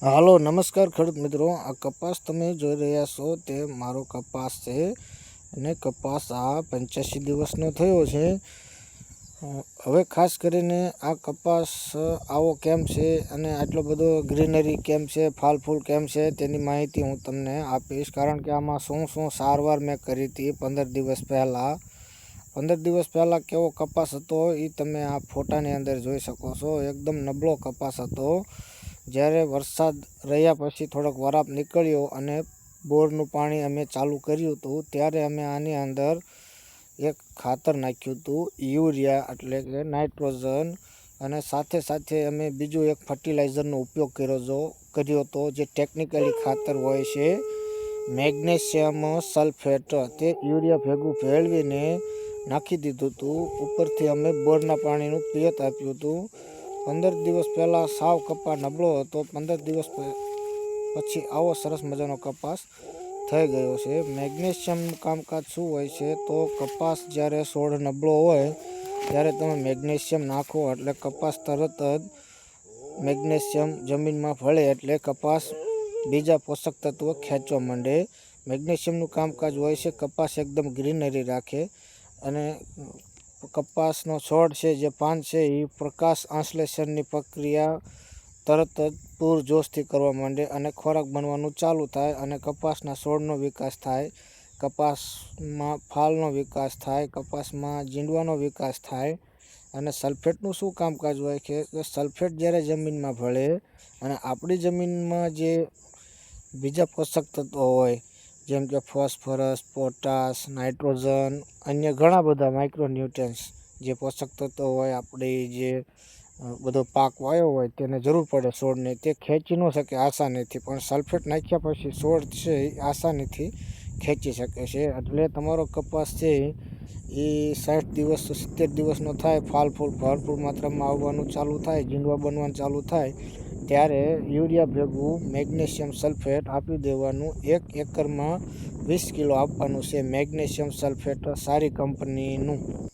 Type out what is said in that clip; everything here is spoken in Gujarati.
હાલો નમસ્કાર ખેડૂત મિત્રો, આ કપાસ તમે જોઈ રહ્યા છો તે મારો કપાસ છે અને કપાસ આ 85 દિવસનો થયો છે। હવે ખાસ કરીને આ કપાસ આવો કેમ છે અને આટલો બધો ગ્રીનરી કેમ છે, ફાલ ફૂલ કેમ છે તેની માહિતી હું તમને આપીશ। કારણ કે આમાં શું સારવાર મેં કરી હતી 15 દિવસ પહેલાં। 15 દિવસ પહેલાં કેવો કપાસ હતો એ તમે આ ફોટાની અંદર જોઈ શકો છો। એકદમ નબળો કપાસ હતો। જ્યારે વરસાદ રહ્યા પછી થોડોક વરાપ નીકળ્યો અને બોરનું પાણી અમે ચાલુ કર્યું હતું ત્યારે અમે આની અંદર એક ખાતર નાખ્યું હતું, યુરિયા એટલે કે નાઇટ્રોજન, અને સાથે સાથે અમે બીજું એક ફર્ટિલાઇઝરનો ઉપયોગ કર્યો હતો જે ટેકનિકલી ખાતર હોય છે, મેગ્નેશિયમ સલ્ફેટ। તે યુરિયા ભેગું ભેળવીને નાખી દીધું હતું। ઉપરથી અમે બોરના પાણીનું પિયત આપ્યું હતું। 15 દિવસ પહેલાં સાવ કપાસ નબળો હતો, 15 દિવસ પછી આવો સરસ મજાનો કપાસ થઈ ગયો છે। મેગ્નેશિયમનું કામકાજ શું હોય છે તો કપાસ જ્યારે છોડ નબળો હોય ત્યારે તમે મેગ્નેશિયમ નાખો એટલે કપાસ તરત જ મેગ્નેશિયમ જમીનમાં ભળે એટલે કપાસ બીજા પોષક તત્વો ખેંચવા માંડે। મેગ્નેશિયમનું કામકાજ હોય છે કપાસ એકદમ ગ્રીનરી રાખે અને કપાસનો છોડ છે જે પાન છે એ પ્રકાશ આશ્લેષણની પ્રક્રિયા તરત જ પૂરજોશથી કરવા માંડે અને ખોરાક બનવાનું ચાલુ થાય અને કપાસના છોડનો વિકાસ થાય, કપાસમાં ફાલનો વિકાસ થાય, કપાસમાં જીંડવાનો વિકાસ થાય। અને સલ્ફેટનું શું કામકાજ હોય છે કે સલ્ફેટ જ્યારે જમીનમાં ભળે અને આપણી જમીનમાં જે બીજા પોષક તત્વો હોય જેમ કે ફોસ્ફરસ, પોટાશ, નાઇટ્રોજન, અન્ય ઘણા બધા માઇક્રોન્યુટ્રન્સ જે પોષક તત્વો હોય, આપણી જે બધો પાક વાયો હોય તેને જરૂર પડે છોડને, તે ખેંચી ન શકે આસાનીથી, પણ સલ્ફેટ નાખ્યા પછી છોડ છે એ આસાનીથી ખેંચી શકે છે। એટલે તમારો કપાસ છે એ 60 દિવસ 70 દિવસનો થાય, ફાલ ફૂલ ભરપૂર માત્રામાં આવવાનું ચાલુ થાય, જીંડવા બનવાનું ચાલુ થાય ત્યારે યુરિયા ભેગું મેગ્નેશિયમ સલ્ફેટ આપી દેવાનું। 1 એકરમાં 20 કિલો આપવાનું છે મેગ્નેશિયમ સલ્ફેટ, સારી કંપનીનું।